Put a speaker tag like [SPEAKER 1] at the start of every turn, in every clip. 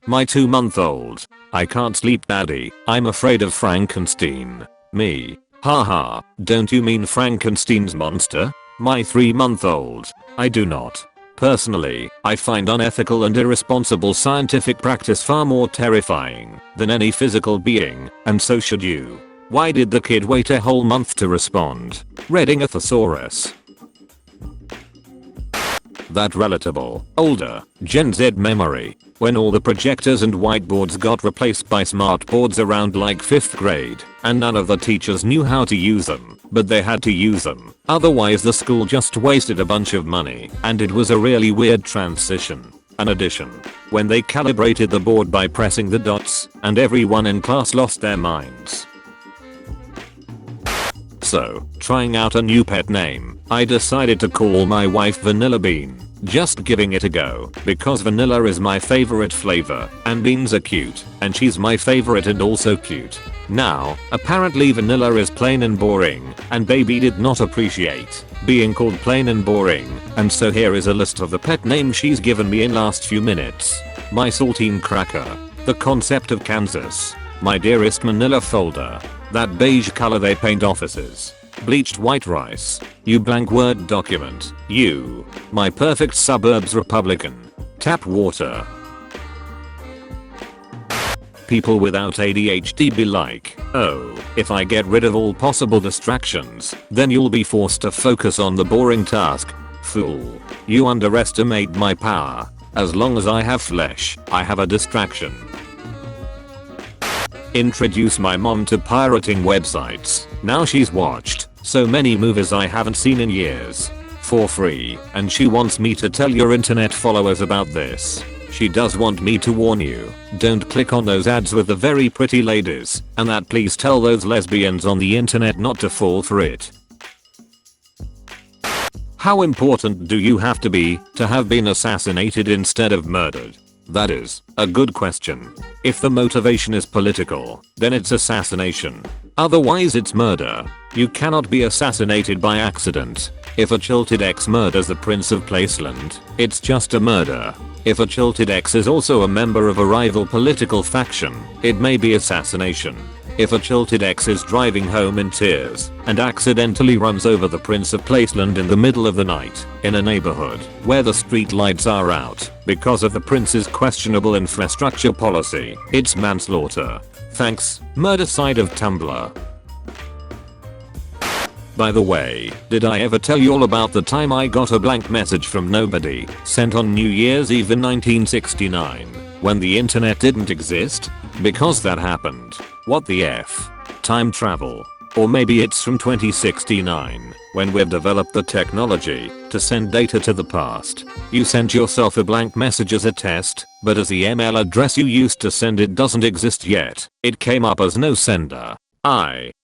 [SPEAKER 1] My 2-month-old. I can't sleep daddy, I'm afraid of Frankenstein. Me. Haha, don't you mean Frankenstein's monster? My 3-month-old. I do not. Personally, I find unethical and irresponsible scientific practice far more terrifying than any physical being, and so should you. Why did the kid wait a whole month to respond? Reading a thesaurus. That relatable, older, Gen Z memory, when all the projectors and whiteboards got replaced by smartboards around like 5th grade, and none of the teachers knew how to use them, but they had to use them, otherwise the school just wasted a bunch of money, and it was a really weird transition. An addition. When they calibrated the board by pressing the dots, and everyone in class lost their minds. So, trying out a new pet name, I decided to call my wife Vanilla Bean. Just giving it a go, because vanilla is my favorite flavor, and beans are cute, and she's my favorite and also cute. Now, apparently vanilla is plain and boring, and baby did not appreciate being called plain and boring, and so here is a list of the pet names she's given me in last few minutes. My saltine cracker. The concept of Kansas. My dearest manila folder. That beige color they paint offices. Bleached white rice. You blank word document. You. My perfect suburbs Republican. Tap water. People without ADHD be like, oh, if I get rid of all possible distractions, then you'll be forced to focus on the boring task. Fool. You underestimate my power. As long as I have flesh, I have a distraction. Introduce my mom to pirating websites. Now she's watched so many movies I haven't seen in years. For free, and she wants me to tell your internet followers about this. She does want me to warn you, don't click on those ads with the very pretty ladies, and that please tell those lesbians on the internet not to fall for it. How important do you have to have been assassinated instead of murdered? That is a good question. If the motivation is political, then it's assassination. Otherwise it's murder. You cannot be assassinated by accident. If a jilted ex murders the Prince of Placeland, it's just a murder. If a jilted ex is also a member of a rival political faction, it may be assassination. If a jilted ex is driving home in tears and accidentally runs over the Prince of Placeland in the middle of the night in a neighborhood where the street lights are out because of the prince's questionable infrastructure policy, it's manslaughter. Thanks, murder side of Tumblr. By the way, did I ever tell you all about the time I got a blank message from nobody sent on New Year's Eve in 1969 when the internet didn't exist? Because that happened. What the F? Time travel. Or maybe it's from 2069 when we've developed the technology to send data to the past. You sent yourself a blank message as a test, but as the email address you used to send it doesn't exist yet, it came up as no sender.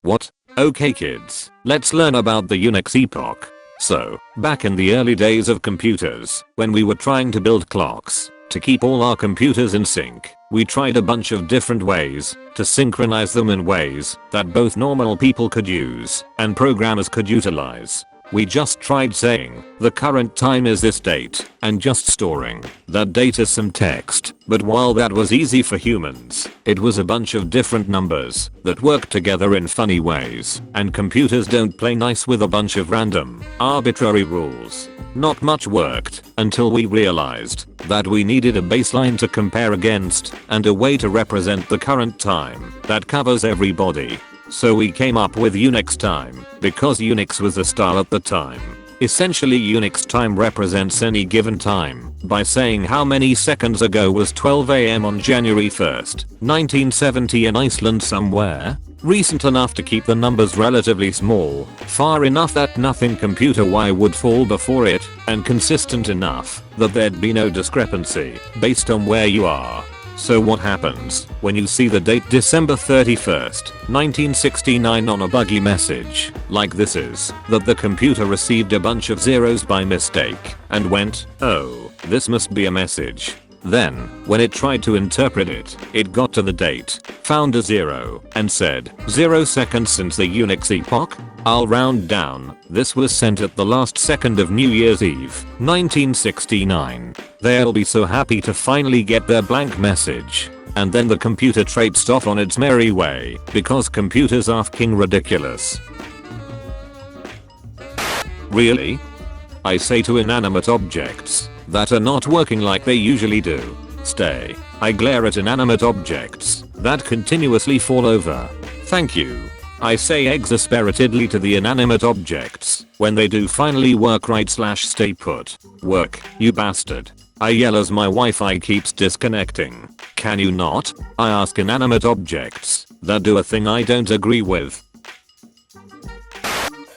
[SPEAKER 1] What? Okay kids, let's learn about the Unix epoch. So, back in the early days of computers, when we were trying to build clocks to keep all our computers in sync, we tried a bunch of different ways to synchronize them in ways that both normal people could use and programmers could utilize. We just tried saying, the current time is this date, and just storing that date as some text. But while that was easy for humans, it was a bunch of different numbers that work together in funny ways, and computers don't play nice with a bunch of random, arbitrary rules. Not much worked until we realized that we needed a baseline to compare against and a way to represent the current time that covers everybody. So we came up with Unix time, because Unix was the style at the time. Essentially Unix time represents any given time by saying how many seconds ago was 12 AM on January 1st, 1970 in Iceland somewhere. Recent enough to keep the numbers relatively small, far enough that nothing computer Y would fall before it, and consistent enough that there'd be no discrepancy based on where you are. So what happens when you see the date December 31st, 1969 on a buggy message like this is that the computer received a bunch of zeros by mistake and went, oh, this must be a message. Then, when it tried to interpret it, it got to the date, found a 0, and said, 0 seconds since the Unix epoch? I'll round down. This was sent at the last second of New Year's Eve, 1969. They'll be so happy to finally get their blank message. And then the computer traipsed off on its merry way, because computers are f***ing ridiculous. Really? I say to inanimate objects that are not working like they usually do, stay. I glare at inanimate objects that continuously fall over. Thank you. I say exasperatedly to the inanimate objects when they do finally work right / stay put. Work, you bastard. I yell as my Wi-Fi keeps disconnecting. Can you not? I ask inanimate objects that do a thing I don't agree with.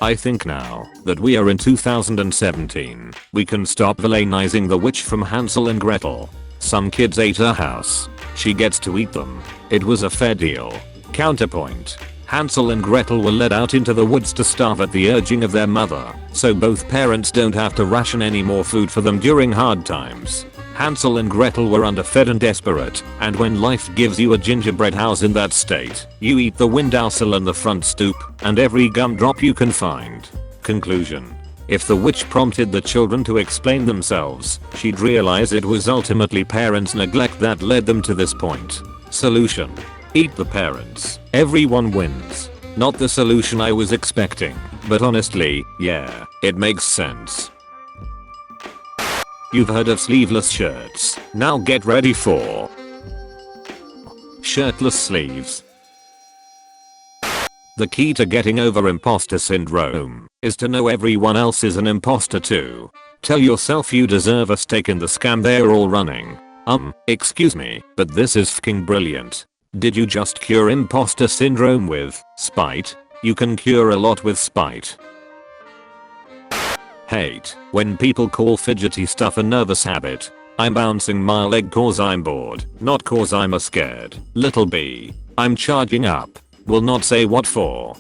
[SPEAKER 1] I think now that we are in 2017, we can stop villainizing the witch from Hansel and Gretel. Some kids ate her house. She gets to eat them. It was a fair deal. Counterpoint. Hansel and Gretel were led out into the woods to starve at the urging of their mother, so both parents don't have to ration any more food for them during hard times. Hansel and Gretel were underfed and desperate, and when life gives you a gingerbread house in that state, you eat the windowsill and the front stoop, and every gumdrop you can find. Conclusion. If the witch prompted the children to explain themselves, she'd realize it was ultimately parents' neglect that led them to this point. Solution. Eat the parents. Everyone wins. Not the solution I was expecting, but honestly, yeah, it makes sense. You've heard of sleeveless shirts. Now get ready for shirtless sleeves. The key to getting over imposter syndrome is to know everyone else is an imposter too. Tell yourself you deserve a stake in the scam they're all running. Excuse me, but this is f***ing brilliant. Did you just cure imposter syndrome with spite? You can cure a lot with spite. Hate when people call fidgety stuff a nervous habit. I'm bouncing my leg cause I'm bored, not cause I'm a scared little bee. I'm charging up. Will not say what for.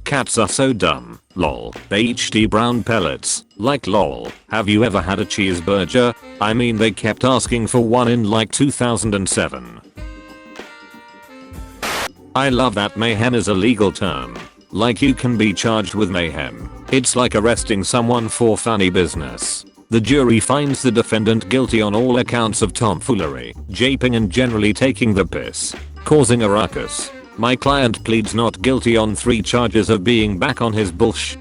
[SPEAKER 1] Cats are so dumb, lol. They each eat brown pellets, like lol. Have you ever had a cheeseburger? I mean they kept asking for one in like 2007. I love that mayhem is a legal term. Like you can be charged with mayhem. It's like arresting someone for funny business. The jury finds the defendant guilty on all accounts of tomfoolery, japing and generally taking the piss, causing a ruckus. My client pleads not guilty on 3 charges of being back on his bullsh.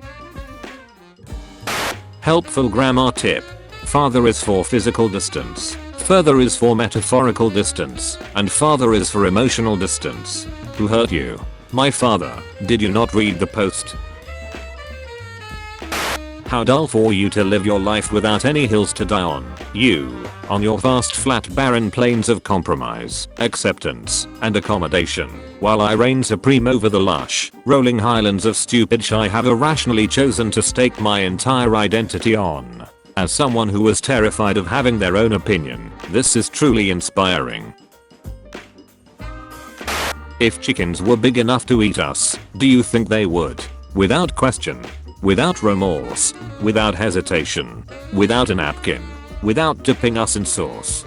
[SPEAKER 1] Helpful grammar tip. Father is for physical distance. Further is for metaphorical distance. And father is for emotional distance. Who hurt you? My father. Did you not read the post? How dull for you to live your life without any hills to die on. You, on your vast flat barren plains of compromise, acceptance, and accommodation, while I reign supreme over the lush, rolling highlands of stupid I have irrationally chosen to stake my entire identity on. As someone who was terrified of having their own opinion, this is truly inspiring. If chickens were big enough to eat us, do you think they would? Without question. Without remorse. Without hesitation. Without a napkin. Without dipping us in sauce.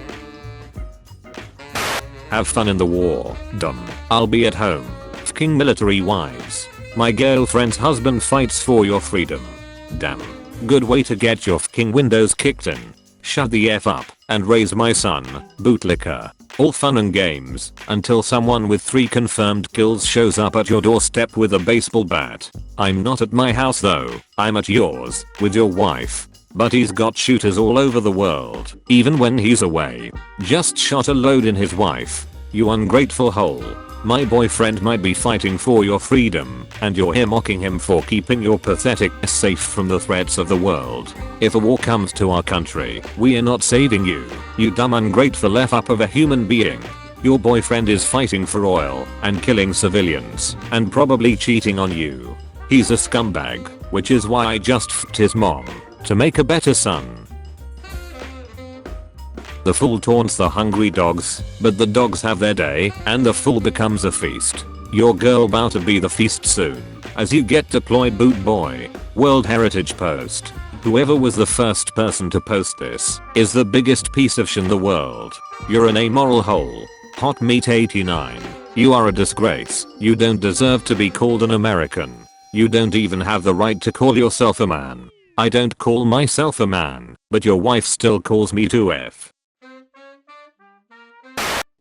[SPEAKER 1] Have fun in the war, dumb. I'll be at home. F***ing military wives. My girlfriend's husband fights for your freedom. Damn. Good way to get your f***ing windows kicked in. Shut the F up and raise my son, bootlicker. All fun and games until someone with 3 confirmed kills shows up at your doorstep with a baseball bat. I'm not at my house though, I'm at yours, with your wife. But he's got shooters all over the world, even when he's away. Just shot a load in his wife. You ungrateful hole. My boyfriend might be fighting for your freedom, and you're here mocking him for keeping your pathetic ass safe from the threats of the world. If a war comes to our country, we are not saving you, you dumb ungrateful F up of a human being. Your boyfriend is fighting for oil, and killing civilians, and probably cheating on you. He's a scumbag, which is why I just f***ed his mom, to make a better son. The fool taunts the hungry dogs, but the dogs have their day, and the fool becomes a feast. Your girl bout to be the feast soon, as you get deployed boot boy. World Heritage Post. Whoever was the first person to post this is the biggest piece of shit in the world. You're an amoral hole. Hot Meat 89. You are a disgrace. You don't deserve to be called an American. You don't even have the right to call yourself a man. I don't call myself a man, but your wife still calls me 2F.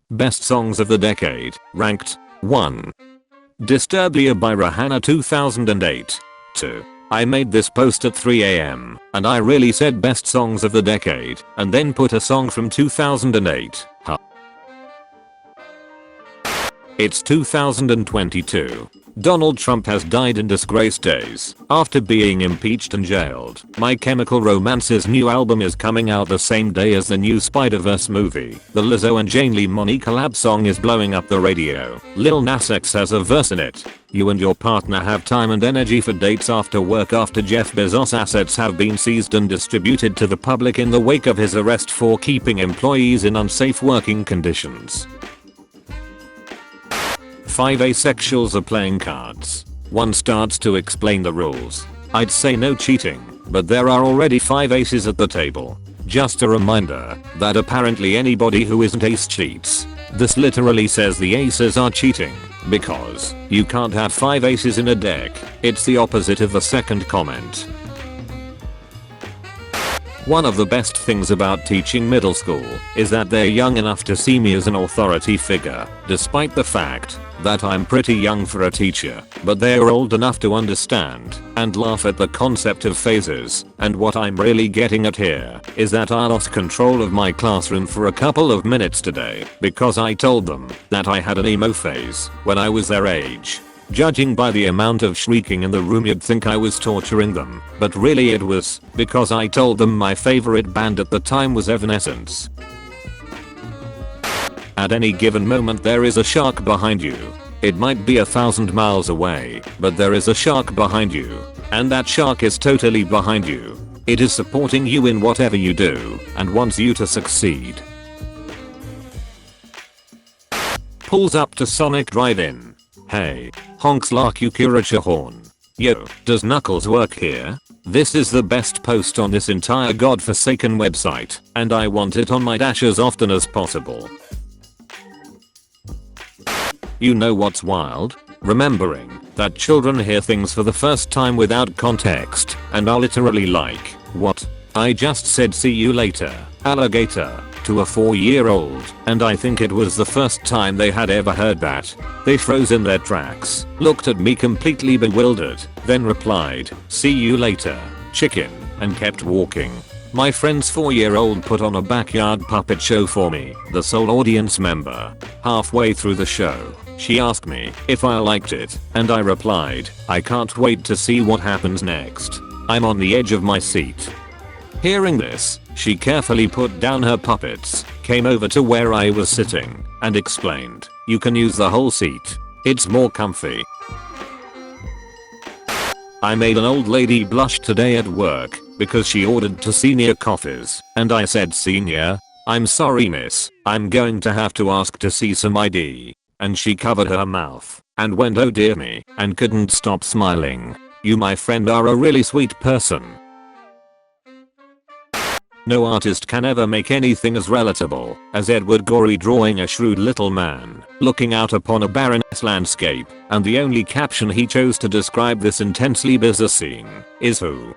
[SPEAKER 1] Best songs of the decade. Ranked. 1. Disturbia by Rihanna 2008. 2. I made this post at 3 AM and I really said best songs of the decade and then put a song from 2008. Huh. It's 2022. Donald Trump has died in disgrace days after being impeached and jailed. My Chemical Romance's new album is coming out the same day as the new Spider-Verse movie. The Lizzo and Jane Lee Money collab song is blowing up the radio. Lil Nas X has a verse in it. You and your partner have time and energy for dates after work after Jeff Bezos' assets have been seized and distributed to the public in the wake of his arrest for keeping employees in unsafe working conditions. 5 asexuals are playing cards. One starts to explain the rules. I'd say no cheating, but there are already 5 aces at the table. Just a reminder that apparently anybody who isn't ace cheats. This literally says the aces are cheating, because you can't have 5 aces in a deck. It's the opposite of the second comment. One of the best things about teaching middle school is that they're young enough to see me as an authority figure, despite the fact that I'm pretty young for a teacher, but they're old enough to understand and laugh at the concept of phases. And what I'm really getting at here is that I lost control of my classroom for a couple of minutes today because I told them that I had an emo phase when I was their age. Judging by the amount of shrieking in the room, you'd think I was torturing them, but really it was because I told them my favorite band at the time was Evanescence. At any given moment there is a shark behind you. It might be 1,000 miles away, but there is a shark behind you. And that shark is totally behind you. It is supporting you in whatever you do and wants you to succeed. Pulls up to Sonic Drive-In. Hey, honks like you Kuracha horn. Yo, does Knuckles work here? This is the best post on this entire godforsaken website, and I want it on my dash as often as possible. You know what's wild? Remembering that children hear things for the first time without context and are literally like, what? I just said see you later, alligator, to a 4-year-old, and I think it was the first time they had ever heard that. They froze in their tracks, looked at me completely bewildered, then replied, see you later, chicken, and kept walking. My friend's 4-year-old put on a backyard puppet show for me, the sole audience member. Halfway through the show, she asked me if I liked it, and I replied, I can't wait to see what happens next. I'm on the edge of my seat. Hearing this, she carefully put down her puppets, came over to where I was sitting, and explained, you can use the whole seat. It's more comfy. I made an old lady blush today at work because she ordered 2 senior coffees, and I said senior? I'm sorry miss, I'm going to have to ask to see some ID. And she covered her mouth and went oh dear me and couldn't stop smiling. You my friend are a really sweet person. No artist can ever make anything as relatable as Edward Gorey drawing a shrewd little man looking out upon a barren landscape, and the only caption he chose to describe this intensely bizarre scene is who.